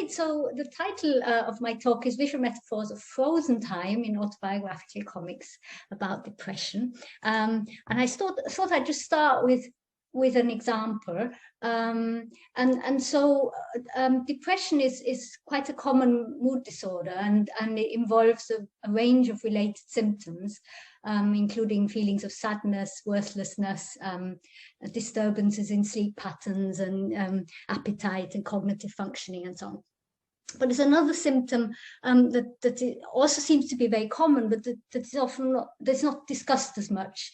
Right, so the title of my talk is Visual Metaphors of Frozen Time in Autobiographical Comics about Depression. And I thought I'd just start with an example. So depression is quite a common mood disorder, and it involves a range of related symptoms, including feelings of sadness, worthlessness, disturbances in sleep patterns and appetite and cognitive functioning and so on. But there's another symptom that also seems to be very common, but that is often that's not discussed as much,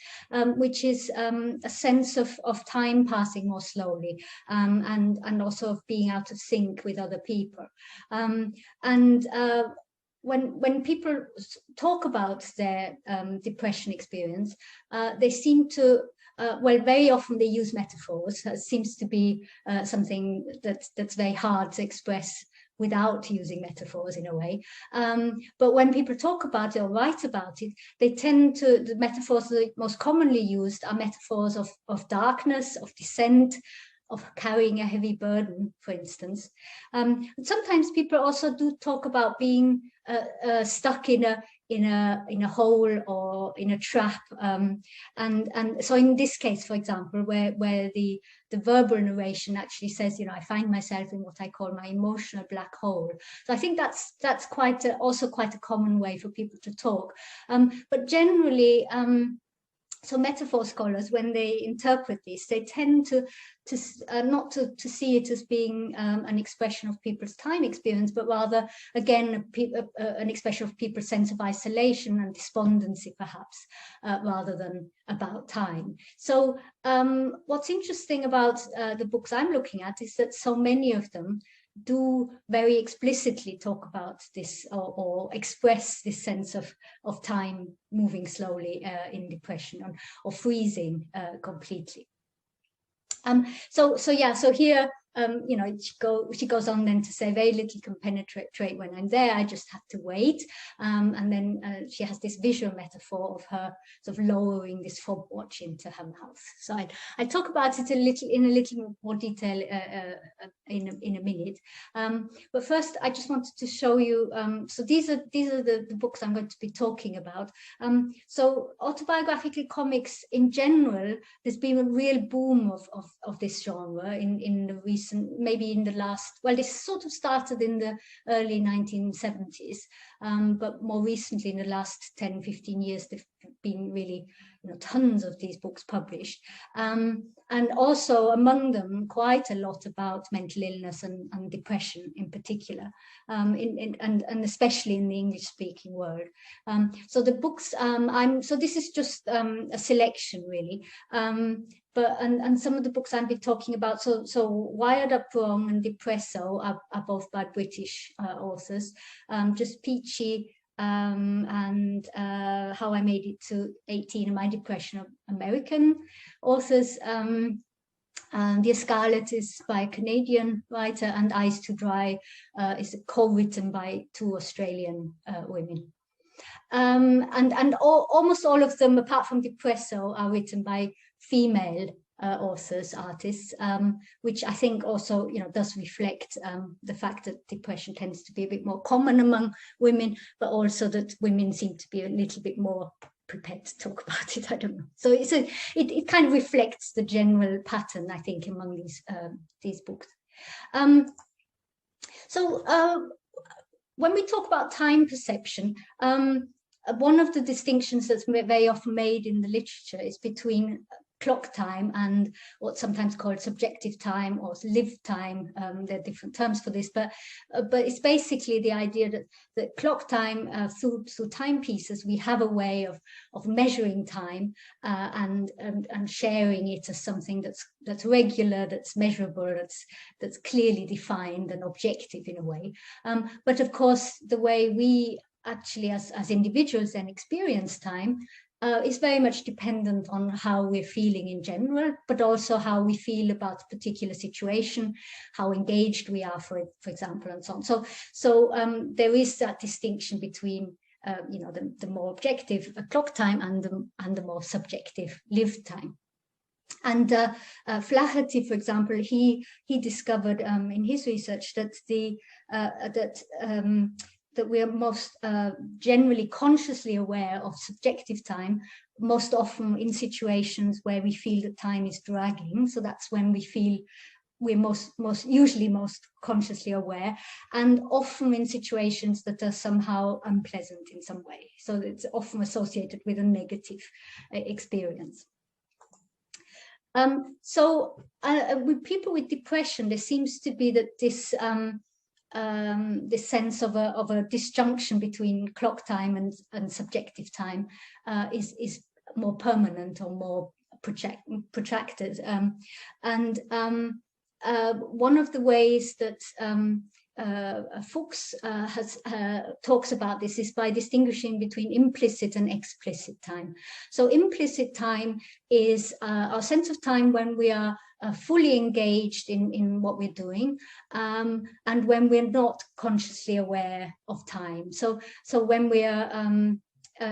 which is a sense of time passing more slowly, and also of being out of sync with other people. When people talk about their depression experience, they seem to very often they use metaphors. It seems to be something that's very hard to express without using metaphors in a way. But when people talk about it or write about it, they tend to, the metaphors that are most commonly used are metaphors of darkness, of descent, of carrying a heavy burden, for instance. Sometimes people also do talk about being stuck in a hole or in a trap, and so in this case, for example, where the verbal narration actually says, I find myself in what I call my emotional black hole. So I think that's also quite a common way for people to talk, but generally. So metaphor scholars, when they interpret this, they tend to not to see it as being an expression of people's time experience, but rather, again, an expression of people's sense of isolation and despondency, perhaps, rather than about time. So what's interesting about the books I'm looking at is that so many of them do very explicitly talk about this or express this sense of time moving slowly in depression or freezing completely. So here, she goes on then to say, very little can penetrate when I'm there. I just have to wait. And then she has this visual metaphor of her sort of lowering this fob watch into her mouth. So I talk about it in a little more detail in a minute. But first, I just wanted to show you. So these are the books I'm going to be talking about. So autobiographical comics in general, there's been a real boom of this genre in the recent, maybe in the last, well, this sort of started in the early 1970s, but more recently in the last 10, 15 years, there've been really tons of these books published. And also among them, quite a lot about mental illness and depression in particular, and especially in the English-speaking world. So the books, so this is just a selection really. And some of the books I'll be talking about, so Wired Up Wrong and Depresso are both by British authors. Just Peachy and How I Made It to 18 and My Depression, of American authors. The Scarlet is by a Canadian writer, and Eyes to Dry is co-written by 2 Australian women. Almost all of them, apart from Depresso, are written by female authors, artists, which I think also, does reflect the fact that depression tends to be a bit more common among women, but also that women seem to be a little bit more prepared to talk about it. I don't know. So it kind of reflects the general pattern, I think, among these books. When we talk about time perception, one of the distinctions that's very often made in the literature is between clock time and what's sometimes called subjective time or lived time. There are different terms for this, but it's basically the idea that clock time, through timepieces, we have a way of measuring time and sharing it as something that's regular, that's measurable, that's clearly defined and objective in a way. But of course, the way we actually as individuals then experience time is very much dependent on how we're feeling in general, but also how we feel about a particular situation, how engaged we are, for example, and so on. So there is that distinction between the more objective clock time and the more subjective lived time. And Flaherty, for example, he discovered in his research that that we are most generally consciously aware of subjective time, most often in situations where we feel that time is dragging. So that's when we feel we're usually most consciously aware, and often in situations that are somehow unpleasant in some way. So it's often associated with a negative experience. With people with depression, there seems to be that this sense of a disjunction between clock time and subjective time is more permanent or more protracted. One of the ways that Fuchs talks about this is by distinguishing between implicit and explicit time. So implicit time is our sense of time when we are fully engaged in what we're doing, and when we're not consciously aware of time. So when we are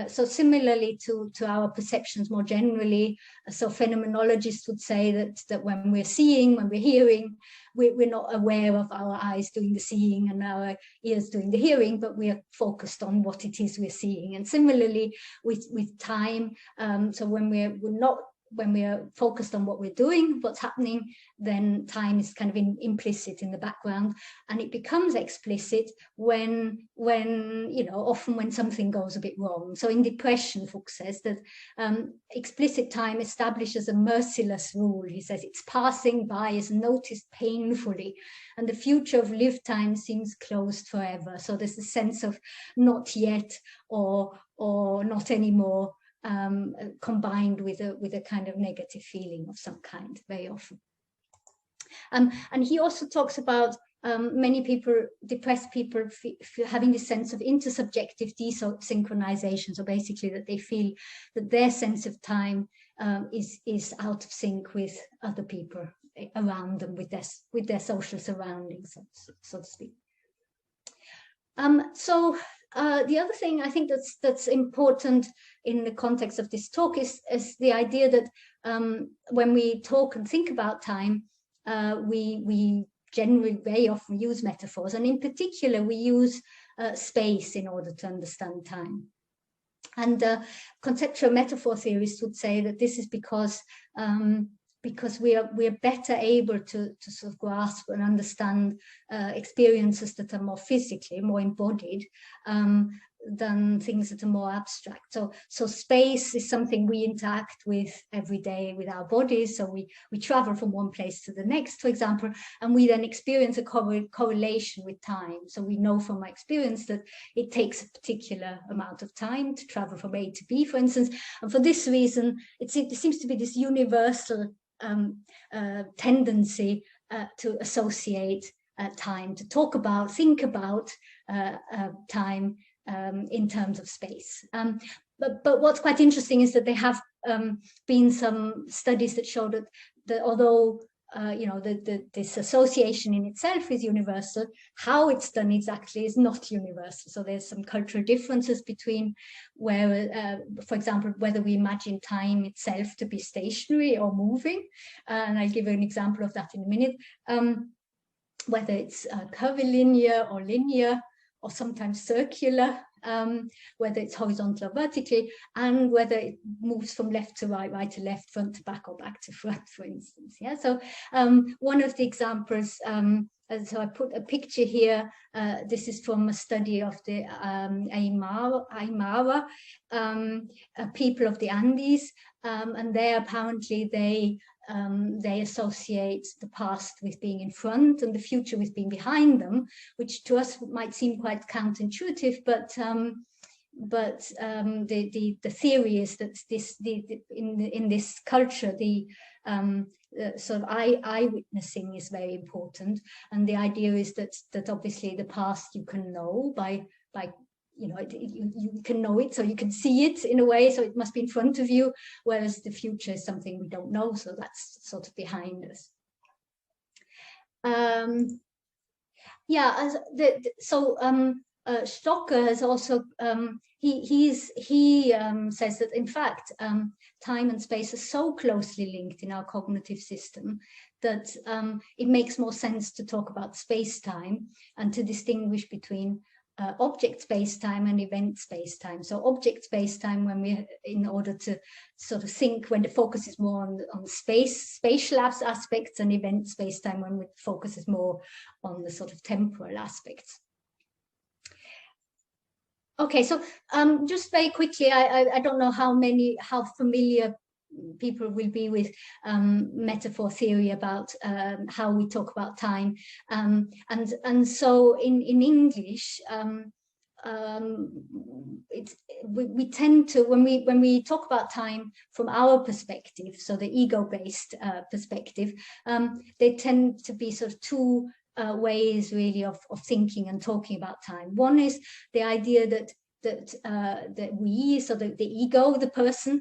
so similarly to our perceptions more generally, so phenomenologists would say that when we're seeing, when we're hearing, we're not aware of our eyes doing the seeing and our ears doing the hearing, but we are focused on what it is we're seeing. And similarly with time, so when we are focused on what we're doing, what's happening, then time is kind of implicit in the background, and it becomes explicit when often when something goes a bit wrong. So in depression, Fuchs says that explicit time establishes a merciless rule. He says it's passing by, is noticed painfully, and the future of lived time seems closed forever. So there's a sense of not yet or not anymore, combined with a kind of negative feeling of some kind very often. And he also talks about many people, depressed people, having this sense of intersubjective desynchronization. So basically that they feel that their sense of time is out of sync with other people around them, with their social surroundings, so to speak. The other thing I think that's important in the context of this talk is the idea that when we talk and think about time, we generally very often use metaphors, and in particular we use space in order to understand time. And conceptual metaphor theorists would say that this is because we are better able to sort of grasp and understand experiences that are more physically, more embodied, than things that are more abstract. So space is something we interact with every day with our bodies. So we travel from one place to the next, for example, and we then experience a correlation with time. So we know from my experience that it takes a particular amount of time to travel from A to B, for instance. And for this reason, it seems to be this universal tendency to associate time, to talk about, think about time in terms of space. But what's quite interesting is that there have been some studies that show that although this association in itself is universal, how it's done exactly is not universal. So there's some cultural differences between where, for example, whether we imagine time itself to be stationary or moving. And I'll give you an example of that in a minute. Whether it's curvilinear or linear, or sometimes circular, whether it's horizontal or vertically, and whether it moves from left to right, right to left, front to back, or back to front, for instance. Yeah. So one of the examples, so I put a picture here. This is from a study of the Aymara people of the Andes, and apparently they associate the past with being in front and the future with being behind them, which to us might seem quite counterintuitive, but the theory is that in this culture the sort of eye-witnessing is very important, and the idea is that obviously the past you can know by you can know it, so you can see it in a way, so it must be in front of you, whereas the future is something we don't know, so that's sort of behind us. Stocker has also he says that in fact time and space are so closely linked in our cognitive system that it makes more sense to talk about space-time and to distinguish between object space-time and event space-time. So object space-time, when we, in order to sort of think, when the focus is more on spatial aspects, and event space-time when the focus is more on the sort of temporal aspects. Okay, so just very quickly, I don't know how familiar people will be with metaphor theory about how we talk about time, and so in English we tend to, when we talk about time from our perspective, so the ego-based perspective, they tend to be sort of two ways really of thinking and talking about time. One is the idea that we, so the ego, the person,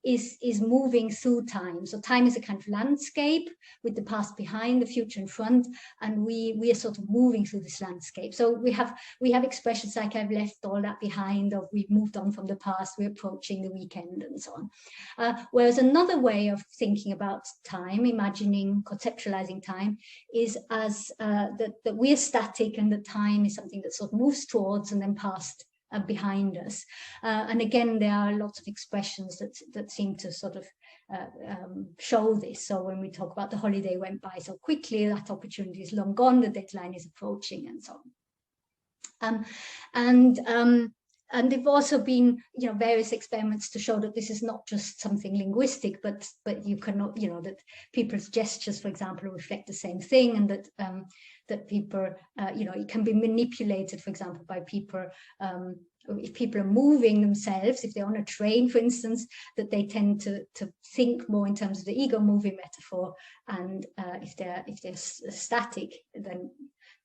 is moving through time. So time is a kind of landscape with the past behind, the future in front, and we are sort of moving through this landscape. So we have expressions like "I've left all that behind," or "we've moved on from the past, we're approaching the weekend," and so on. Whereas another way of thinking about time, imagining, conceptualizing time, is as that we're static and that time is something that sort of moves towards and then past behind us. And again, there are lots of expressions that seem to sort of show this. So when we talk about the holiday went by so quickly, that opportunity is long gone, the deadline is approaching, and so on. And there've also been, various experiments to show that this is not just something linguistic, but you cannot, that people's gestures, for example, reflect the same thing, and that people, it can be manipulated, for example, by people. If people are moving themselves, if they're on a train, for instance, that they tend to think more in terms of the ego moving metaphor, and if they're static, then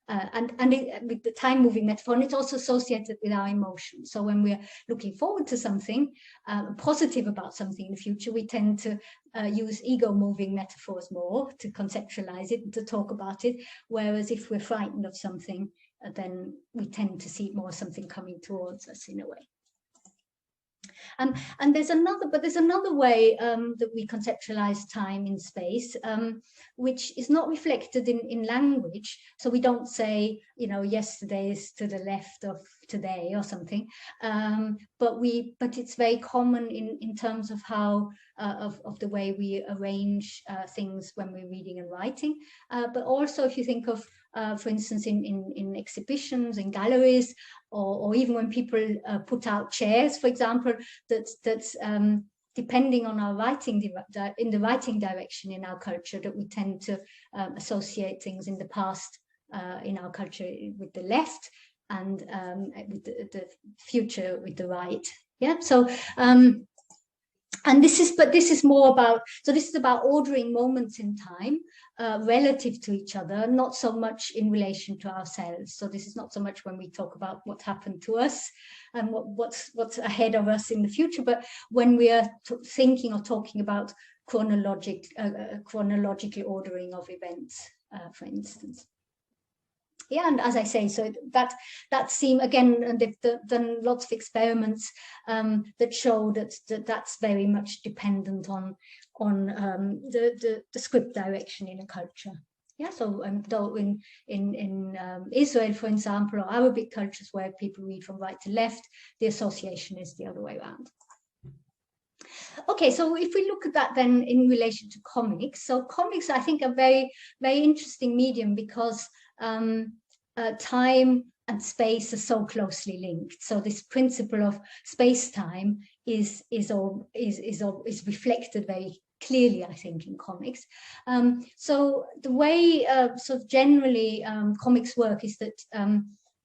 with the time moving metaphor, and it's also associated with our emotions. So when we're looking forward to something, positive about something in the future, we tend to use ego moving metaphors more to conceptualize it and to talk about it. Whereas if we're frightened of something, then we tend to see more something coming towards us in a way. And there's another way that we conceptualize time in space, which is not reflected in language. So we don't say, yesterday is to the left of today or something, but it's very common in terms of how of the way we arrange things when we're reading and writing. But also, if you think of, for instance, in exhibitions, in galleries, or even when people put out chairs, for example, that's depending on our writing, in the writing direction in our culture, that we tend to associate things in the past in our culture with the left, and with the future with the right. Yeah. So and this is more about, so this is about ordering moments in time relative to each other, not so much in relation to ourselves. So this is not so much when we talk about what happened to us and what's ahead of us in the future, but when we are thinking or talking about chronological ordering of events, for instance. Yeah, and as I say, so that seem, again, and they've done lots of experiments that show that's very much dependent on the script direction in a culture. Yeah, so though in Israel, for example, or Arabic cultures where people read from right to left, the association is the other way around. Okay, so if we look at that then in relation to comics, so comics I think are very, very interesting medium because time and space are so closely linked. So this principle of space-time is reflected very clearly, I think, in comics. So the way sort of generally comics work is that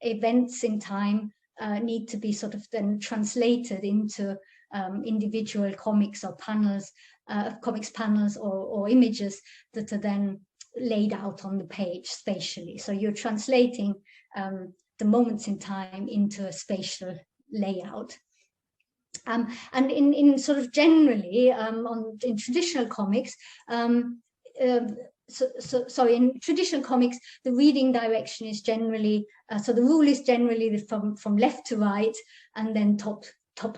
events in time need to be sort of then translated into individual comics or panels, comics panels or images that are then laid out on the page spatially. So you're translating the moments in time into a spatial layout. And in sort of generally in traditional comics, so in traditional comics, the reading direction is generally, so the rule is generally from left to right and then top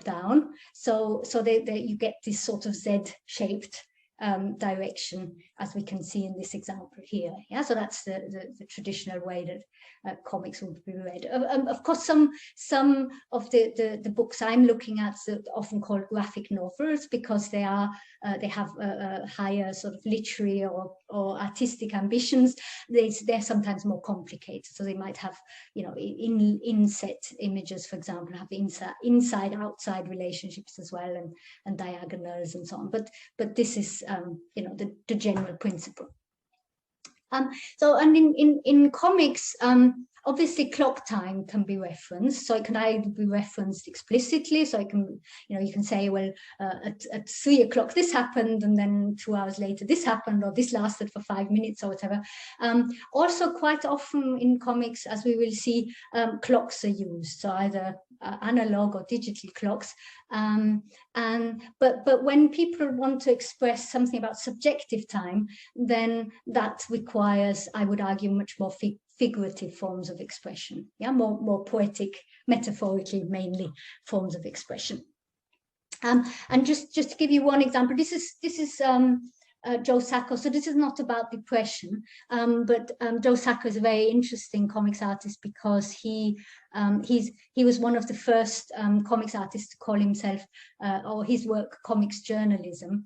down. So you get this sort of Z-shaped direction, as we can see in this example here. Yeah, so that's the traditional way that comics would be read. Of course, some of the books I'm looking at are often called graphic novels because they have a higher sort of literary or artistic ambitions. They're sometimes more complicated, so they might have, you know, inset images, for example, have inside outside relationships as well, and diagonals and so on. But this is you know, the general principle. So, and in comics, obviously clock time can be referenced. So it can either be referenced explicitly. So I can, you know, you can say, well, at 3 o'clock this happened, and then 2 hours later this happened, or this lasted for 5 minutes or whatever. Also, quite often in comics, as we will see, clocks are used. So either analog or digital clocks. But when people want to express something about subjective time, then that requires, I would argue, much more figurative forms of expression. Yeah, more poetic, metaphorically mainly forms of expression. And just to give you one example, this is Joe Sacco. So this is not about depression, but Joe Sacco is a very interesting comics artist because he was one of the first comics artists to call himself or his work comics journalism,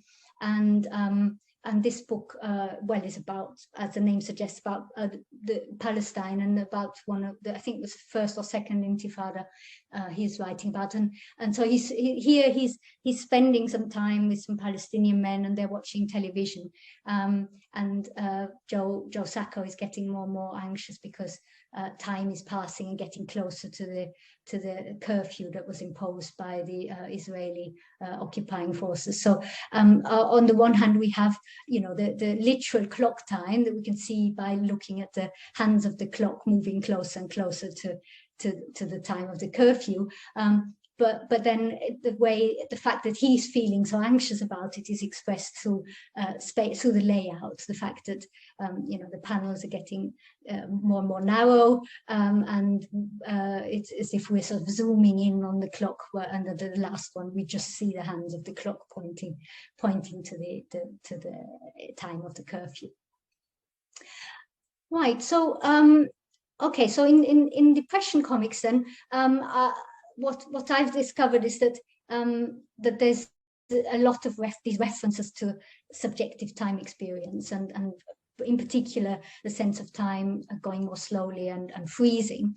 and this book, well, is about, as the name suggests, about the Palestine and about one of the, I think it was the first or second Intifada he's writing about. And so he's spending some time with some Palestinian men, and they're watching television. And Joe Sacco is getting more and more anxious because time is passing and getting closer to the curfew that was imposed by the Israeli occupying forces. So on the one hand, we have, you know, the literal clock time that we can see by looking at the hands of the clock moving closer and closer to the time of the curfew. But then the fact that he's feeling so anxious about it is expressed through space, through the layout, the fact that you know, the panels are getting more and more narrow, and it's as if we're sort of zooming in on the clock, where under the last one we just see the hands of the clock pointing to the time of the curfew. Right. So okay. So in depression comics, then what I've discovered is that that there's a lot of these references to subjective time experience, and in particular the sense of time going more slowly and freezing,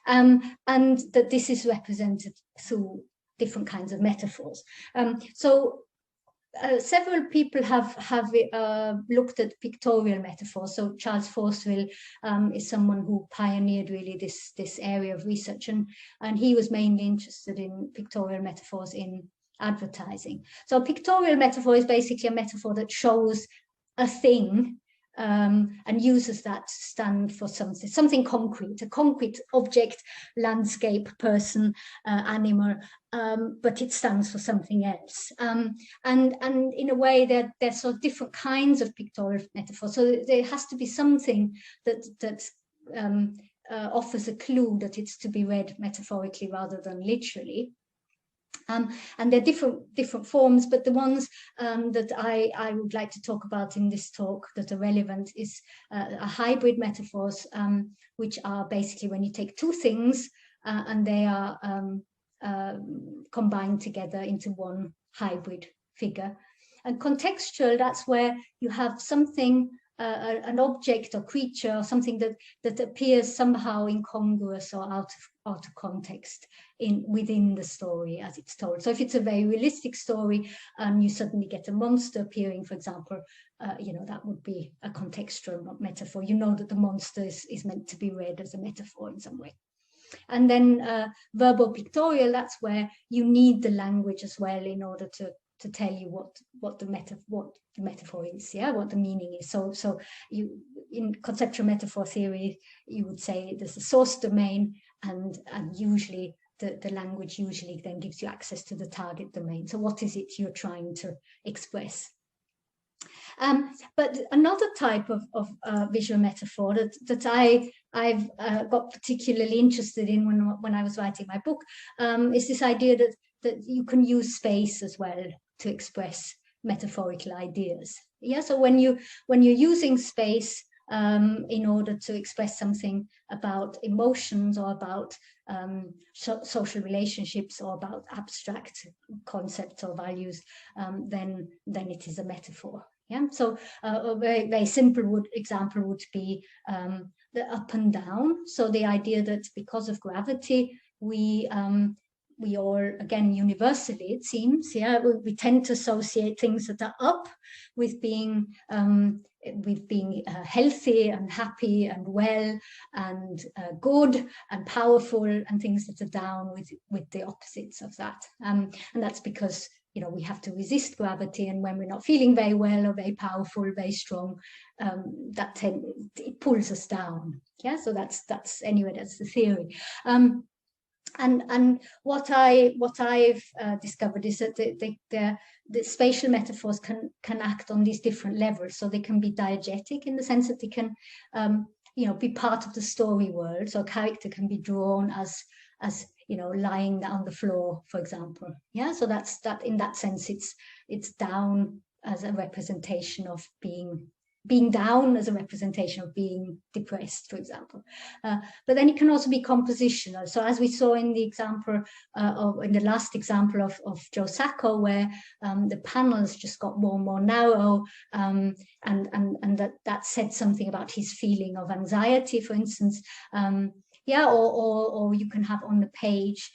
and that this is represented through different kinds of metaphors. So several people have looked at pictorial metaphors. So Charles Forceville is someone who pioneered really this area of research, and he was mainly interested in pictorial metaphors in advertising. So a pictorial metaphor is basically a metaphor that shows a thing and uses that to stand for something concrete, a concrete object, landscape, person, animal, but it stands for something else. And in a way, there's sort of different kinds of pictorial metaphors. So there has to be something that offers a clue that it's to be read metaphorically rather than literally. And there are different forms, but the ones that I would like to talk about in this talk that are relevant is hybrid metaphors, which are basically when you take two things and they are combined together into one hybrid figure. And contextual, that's where you have something, an object or creature or something that appears somehow incongruous or out of context within the story as it's told. So if it's a very realistic story and you suddenly get a monster appearing, for example, you know, that would be a contextual metaphor. You know that the monster is meant to be read as a metaphor in some way. And then verbal pictorial, that's where you need the language as well in order to tell you what the metaphor is, yeah, what the meaning is. So you, in conceptual metaphor theory, you would say there's a source domain, and usually the language usually then gives you access to the target domain. So what is it you're trying to express? But another type of visual metaphor that I've got particularly interested in when I was writing my book is this idea that you can use space as well to express metaphorical ideas. Yeah, so when you're using space in order to express something about emotions or about social relationships or about abstract concepts or values, then it is a metaphor. Yeah, so a very, very simple example would be the up and down. So the idea that because of gravity, we all, again, universally, it seems, yeah, we tend to associate things that are up with being healthy and happy and well and good and powerful, and things that are down with the opposites of that. And that's because, you know, we have to resist gravity, and when we're not feeling very well or very powerful, very strong, it pulls us down. Yeah, so that's the theory. And what I've discovered is that the spatial metaphors can act on these different levels. So they can be diegetic in the sense that they can be part of the story world. So a character can be drawn as lying on the floor, for example. Yeah, so that in that sense it's down as a representation of being down, as a representation of being depressed, for example. But then it can also be compositional. So as we saw in the example, in the last example of Joe Sacco, where the panels just got more and more narrow, and that said something about his feeling of anxiety, for instance. Or you can have on the page,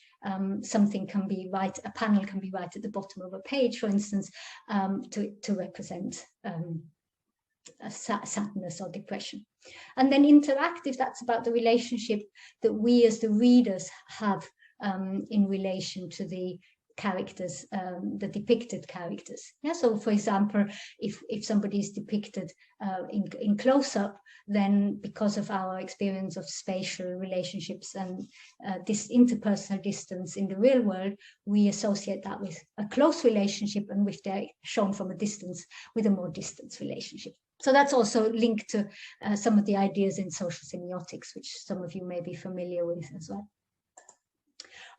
something can be right, a panel can be right at the bottom of a page, for instance, to represent sadness or depression. And then interactive, that's about the relationship that we as the readers have in relation to the characters, the depicted characters. Yeah, so for example, if somebody is depicted in close-up, then because of our experience of spatial relationships and this interpersonal distance in the real world, we associate that with a close relationship, and if they're shown from a distance, with a more distant relationship. So that's also linked to some of the ideas in social semiotics, which some of you may be familiar with as well.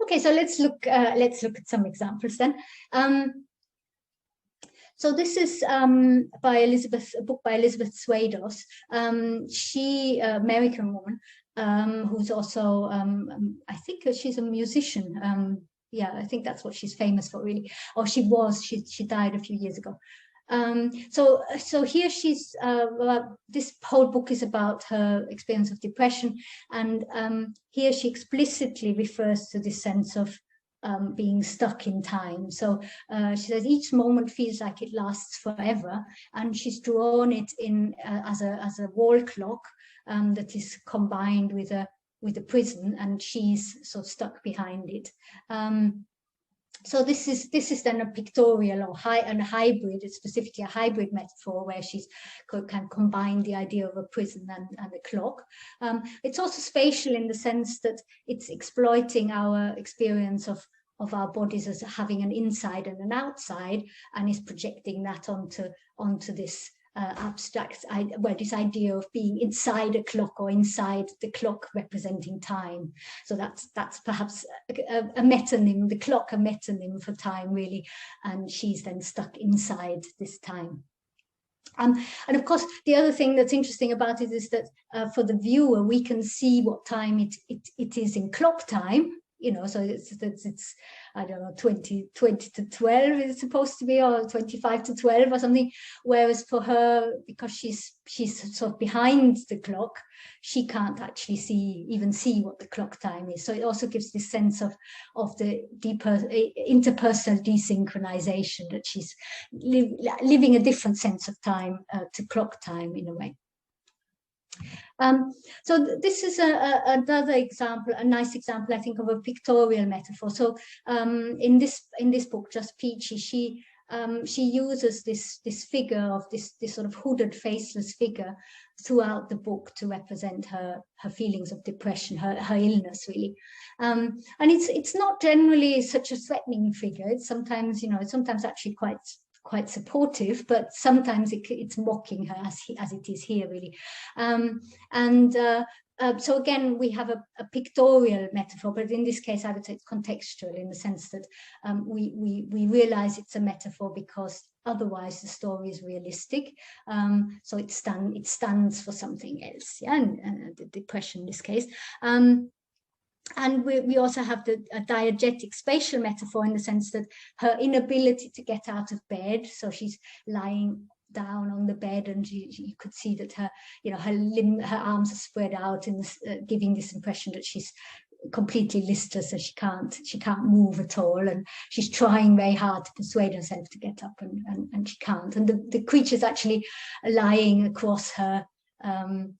Okay, so let's look at some examples then. So this is by a book by Elisabeth Swados. She, American woman, who's also, I think she's a musician. Yeah, I think that's what she's famous for, really. Or she was. She died a few years ago. So here she's, this whole book is about her experience of depression, and here she explicitly refers to this sense of being stuck in time. So she says each moment feels like it lasts forever, and she's drawn it in as a wall clock that is combined with a prison, and she's sort of stuck behind it. So this is then a pictorial or a hybrid. It's specifically a hybrid metaphor where she's can combine the idea of a prison and a clock. It's also spatial in the sense that it's exploiting our experience of our bodies as having an inside and an outside, and is projecting that onto this abstract, this idea of being inside a clock, or inside the clock representing time. So that's perhaps a metonym, the clock a metonym for time, really, and she's then stuck inside this time. And of course, the other thing that's interesting about it is that for the viewer, we can see what time it is in clock time. So it's I don't know, 20 to 12 is supposed to be, or 25 to 12 or something. Whereas for her, because she's sort of behind the clock, she can't actually even see what the clock time is. So it also gives this sense of the deeper interpersonal desynchronization, that she's living a different sense of time to clock time in a way. So this is another example, a nice example, I think, of a pictorial metaphor. So in this book, Just Peachy, she uses this figure of this sort of hooded, faceless figure throughout the book to represent her feelings of depression, her illness, really. And it's not generally such a threatening figure. It's sometimes, it's sometimes actually quite quite supportive, but sometimes it's mocking her, as it is here, really. So again, we have a pictorial metaphor, but in this case, I would say it's contextual, in the sense that we realize it's a metaphor because otherwise the story is realistic. So it stands for something else, yeah, and the depression in this case. And we also have a diegetic spatial metaphor, in the sense that her inability to get out of bed, so she's lying down on the bed, and you could see that her arms are spread out, in this, giving this impression that she's completely listless, so she can't move at all, and she's trying very hard to persuade herself to get up, and she can't. And the creature's actually lying across her, and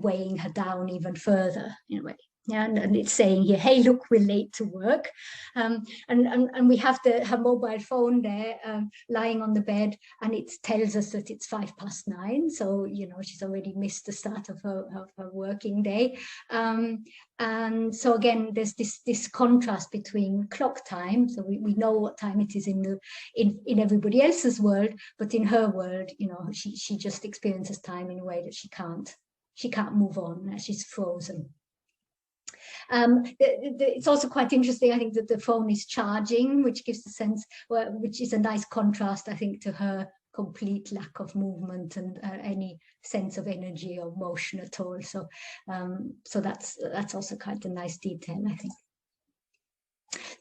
weighing her down even further, in a way. Yeah, and it's saying here, hey, look, we're late to work. And we have her mobile phone there, lying on the bed, and it tells us that it's 9:05. So, she's already missed the start of her working day. And so again, there's this contrast between clock time. So we know what time it is in everybody else's world, but in her world, she just experiences time in a way that she can't move on. She's frozen. It's also quite interesting, I think, that the phone is charging, which gives the sense, which is a nice contrast, I think, to her complete lack of movement and any sense of energy or motion at all. So that's also quite a nice detail, I think.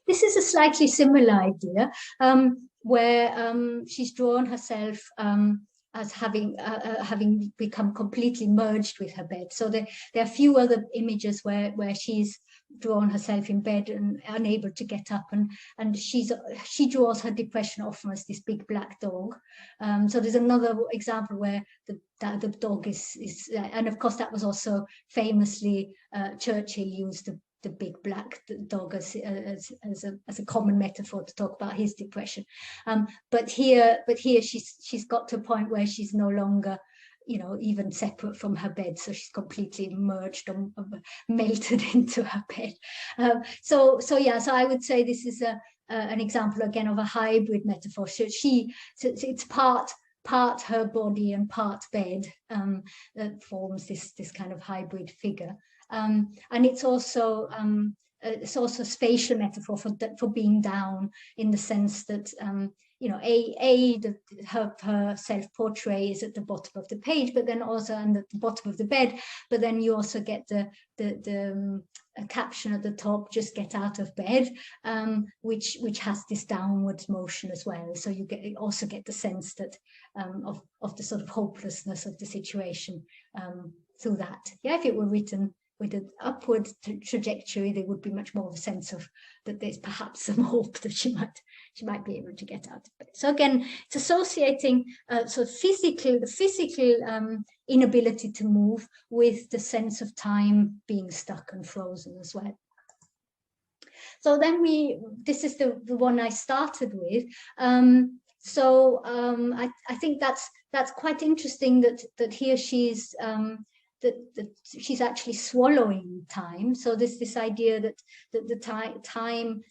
This is a slightly similar idea, where she's drawn herself as having become completely merged with her bed. So there are a few other images where she's drawn herself in bed and unable to get up, and she draws her depression often as this big black dog. So there's another example where the dog is, and of course that was also famously Churchill used the big black dog as a common metaphor to talk about his depression. But here she's got to a point where she's no longer, even separate from her bed, so she's completely merged or melted into her bed. So I would say this is an example again of a hybrid metaphor. So it's part her body and part bed, that forms this kind of hybrid figure. And it's also a spatial metaphor for being down, in the sense that her self-portrait is at the bottom of the page, but then also at the bottom of the bed. But then you also get the caption at the top, "Just get out of bed," which has this downwards motion as well. So you also get the sense that of the sort of hopelessness of the situation through that. Yeah, if it were written with an upward trajectory, there would be much more of a sense of that there's perhaps some hope that she might be able to get out of bed. So again, it's associating the physical inability to move with the sense of time being stuck and frozen as well. So then this is the one I started with. I think that's quite interesting that here she's that she's actually swallowing time. So this idea that the time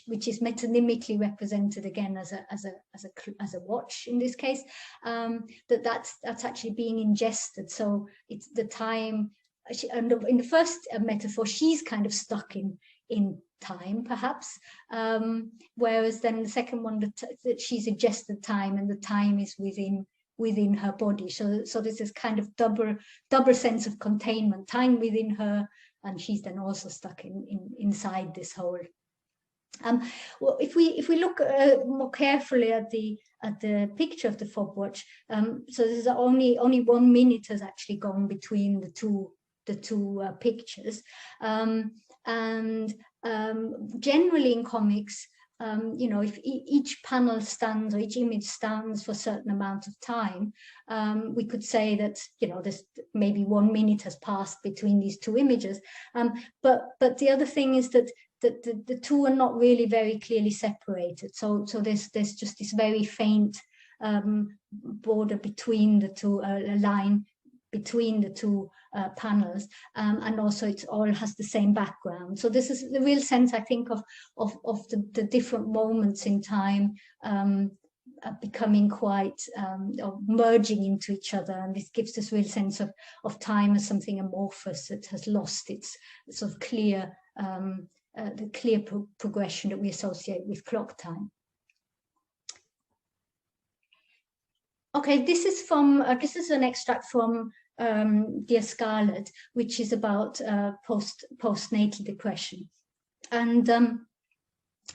which is metonymically represented again as a watch in this case, that's actually being ingested. So it's the time. And in the first metaphor, she's kind of stuck in time, perhaps, whereas then the second one, that she's ingested time, and the time is within her body. So this is kind of double sense of containment, time within her, and she's then also stuck inside this hole. Well, if we look more carefully at the picture of the fob watch, so there's only 1 minute has actually gone between the two pictures, and generally in comics, if each panel stands, or each image stands for a certain amount of time, we could say that there's maybe 1 minute has passed between these two images. But the other thing is that the two are not really very clearly separated. So there's just this very faint border between the two, a line between the two panels, and also it all has the same background. So this is the real sense, I think, of the different moments in time, becoming quite or merging into each other, and this gives this real sense of time as something amorphous that has lost its sort of clear the clear progression that we associate with clock time. Okay, this is from this is an extract from Dear Scarlett, which is about postnatal depression, and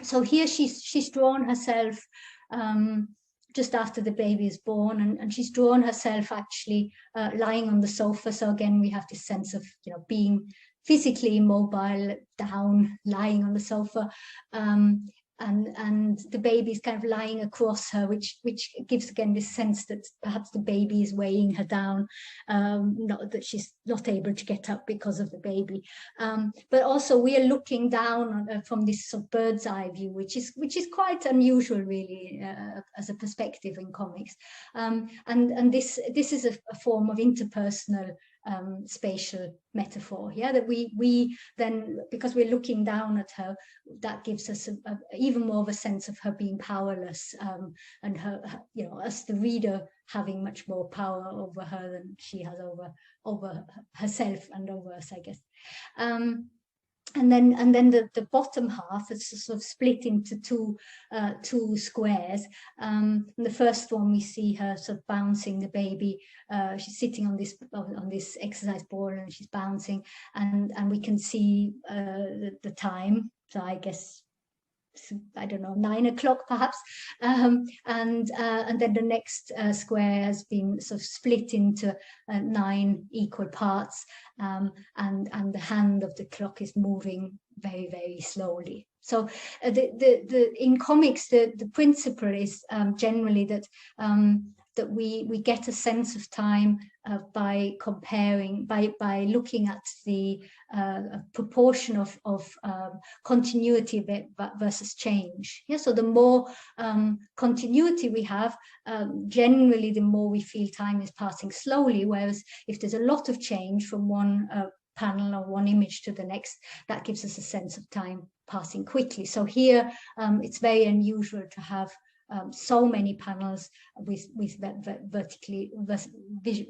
so here she's drawn herself just after the baby is born, and she's drawn herself actually lying on the sofa. So again, we have this sense of, you know, being physically immobile, down, lying on the sofa, and the baby is kind of lying across her, which gives again this sense that perhaps the baby is weighing her down, not that she's not able to get up because of the baby, but also we are looking down from this sort of bird's eye view, which is quite unusual really as a perspective in comics, and this is a form of interpersonal spatial metaphor, yeah, that we then, because we're looking down at her, that gives us even more of a sense of her being powerless, and her, you know, as the reader having much more power over her than she has over herself and over us, I guess. And then the bottom half is sort of split into two squares. And the first one, we see her sort of bouncing the baby. She's sitting on this exercise board and she's bouncing, and we can see the time. So I guess, I don't know, 9 o'clock perhaps, and then the next square has been sort of split into 9 equal parts, and the hand of the clock is moving very, very slowly. So in comics, the principle is generally that that we get a sense of time by comparing, by looking at the proportion of continuity versus change. Yeah, so the more continuity we have, generally the more we feel time is passing slowly, whereas if there's a lot of change from one panel or one image to the next, that gives us a sense of time passing quickly. So here it's very unusual to have so many panels with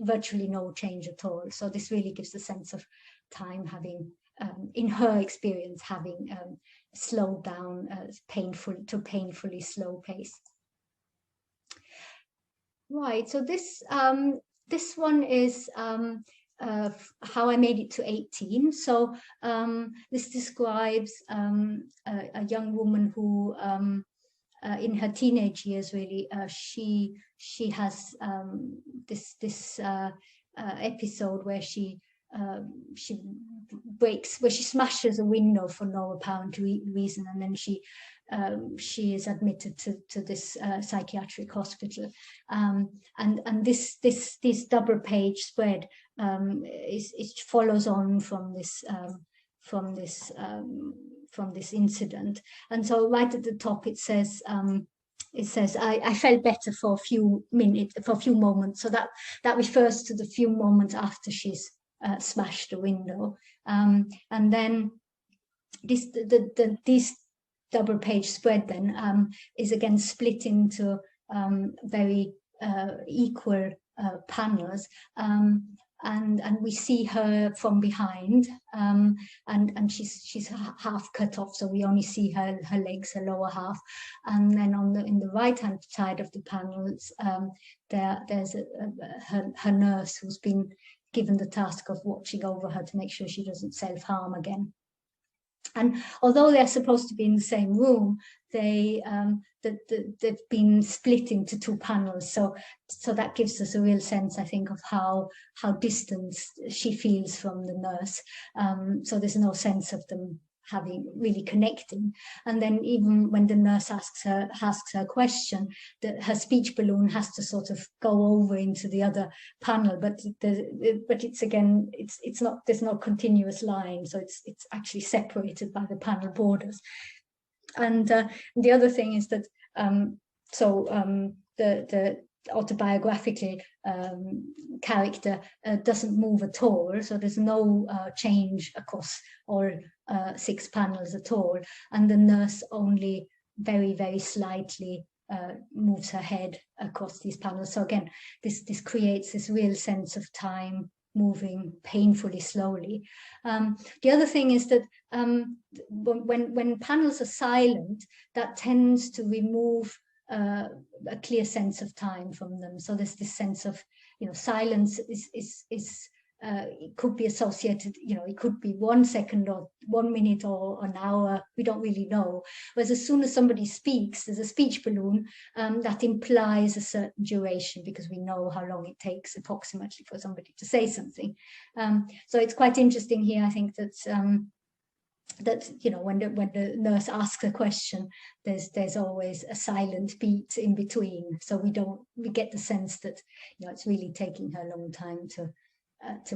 virtually no change at all. So this really gives a sense of time having, in her experience, having slowed down painfully slow pace. Right. So this one is how I made it to 18. So this describes a young woman who in her teenage years, really, she has this episode where she smashes a window for no apparent reason, and then she is admitted to this psychiatric hospital, and this double page spread it follows on from this incident. And so right at the top it says I felt better for a few moments. So that refers to the few moments after she's smashed the window, and then this double page spread then is again split into very equal panels, and we see her from behind, and she's half cut off, so we only see her legs, her lower half, and then in the right hand side of the panels there's her nurse who's been given the task of watching over her to make sure she doesn't self-harm again. And although they're supposed to be in the same room, they've been split into 2 panels. So that gives us a real sense, I think, of how distant she feels from the nurse. So there's no sense of them really connecting. And then even when the nurse asks her a question, her speech balloon has to sort of go over into the other panel, but it's again, it's not, there's no continuous line, so it's actually separated by the panel borders. And the other thing is that the autobiographical character doesn't move at all, so there's no change across all 6 panels at all, and the nurse only very, very slightly moves her head across these panels. So again, this creates this real sense of time moving painfully slowly. The other thing is that when panels are silent, that tends to remove a clear sense of time from them. So there's this sense of, silence is it could be associated, it could be 1 second or 1 minute or an hour, we don't really know. Whereas as soon as somebody speaks, there's a speech balloon that implies a certain duration, because we know how long it takes approximately for somebody to say something. So it's quite interesting here, I think, that when the nurse asks a question, there's always a silent beat in between, so we get the sense that it's really taking her a long time to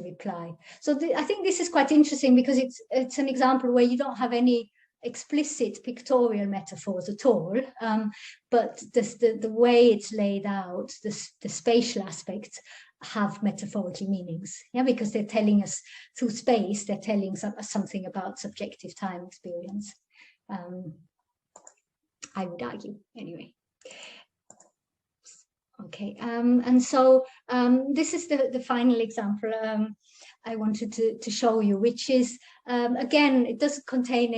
reply. So I think this is quite interesting, because it's an example where you don't have any explicit pictorial metaphors at all, but the way it's laid out, the spatial aspects have metaphorical meanings, because they're telling us through space, they're telling us something about subjective time experience, I would argue, anyway. Okay, and so this is the final example I wanted to show you, which is, again, it doesn't contain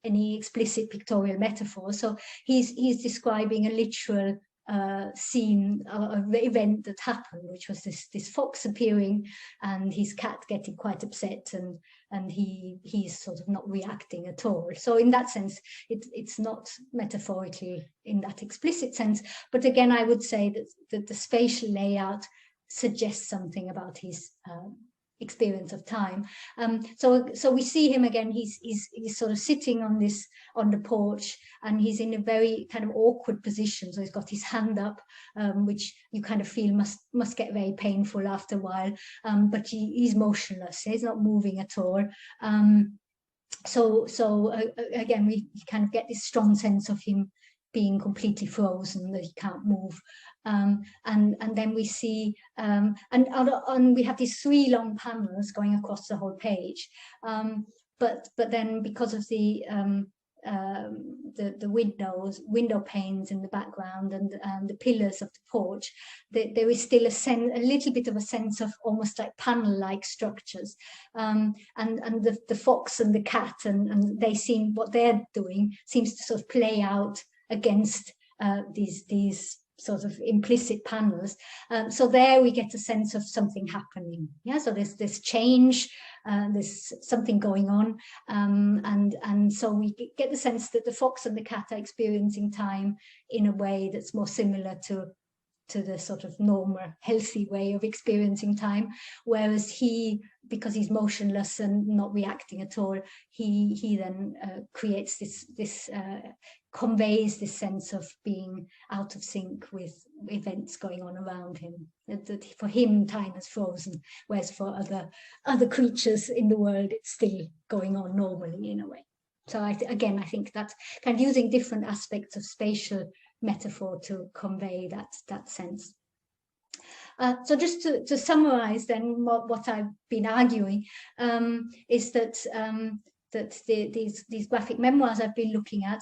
any explicit pictorial metaphor. So he's describing a literal scene, an event that happened, which was this fox appearing and his cat getting quite upset, and he's sort of not reacting at all. So in that sense, it's not metaphorically in that explicit sense. But again, I would say that the spatial layout suggests something about his experience of time. So we see him again. He's sort of sitting on the porch, and he's in a very kind of awkward position. So he's got his hand up, which you kind of feel must get very painful after a while. But he's motionless. He's not moving at all. So again, we kind of get this strong sense of him being completely frozen, that he can't move. And then we see, and we have these 3 long panels going across the whole page. But then, because of the window panes in the background and the pillars of the porch, there is still a little bit of a sense of almost like panel-like structures. And the fox and the cat, and they seem, what they're doing seems to sort of play out against these sort of implicit panels. So there we get a sense of something happening. So there's this change, there's something going on, and so we get the sense that the fox and the cat are experiencing time in a way that's more similar to the sort of normal, healthy way of experiencing time, whereas he, because he's motionless and not reacting at all, he then creates this conveys this sense of being out of sync with events going on around him. That for him, time is frozen, whereas for other creatures in the world, it's still going on normally in a way. So I think that's kind of using different aspects of spatial metaphor to convey that sense. So just to summarize then what I've been arguing, is that these graphic memoirs I've been looking at,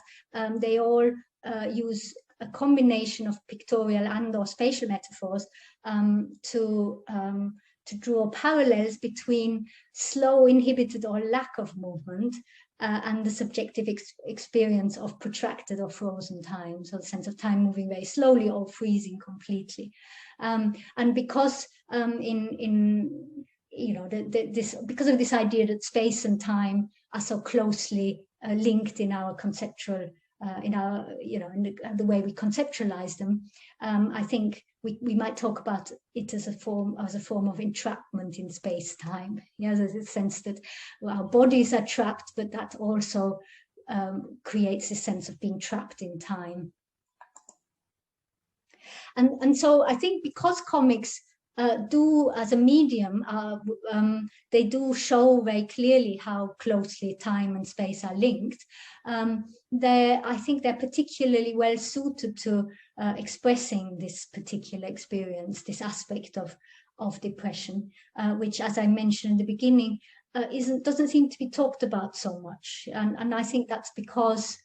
they all use a combination of pictorial and or spatial metaphors to draw parallels between slow, inhibited or lack of movement and the subjective experience of protracted or frozen time, so the sense of time moving very slowly or freezing completely. And because because of this idea that space and time are so closely linked in our conceptual, in the way we conceptualize them, I think we might talk about it as a form of entrapment in space-time. There's a sense that our bodies are trapped, but that also creates a sense of being trapped in time. And so I think because comics do, as a medium, they do show very clearly how closely time and space are linked. I think they're particularly well suited to expressing this particular experience, this aspect of depression, which, as I mentioned in the beginning, doesn't seem to be talked about so much. And I think that's because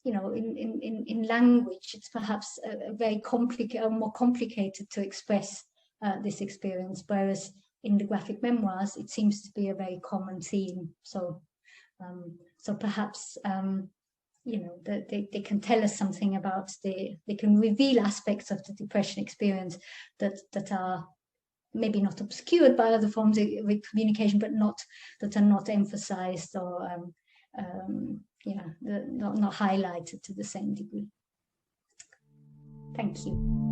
you know, in language, it's perhaps a very complicated, more complicated to express this experience, whereas in the graphic memoirs, it seems to be a very common theme. So, so perhaps, you know, they can tell us something about they can reveal aspects of the depression experience that are maybe not obscured by other forms of communication, but that are not emphasized or yeah, not highlighted to the same degree. Thank you.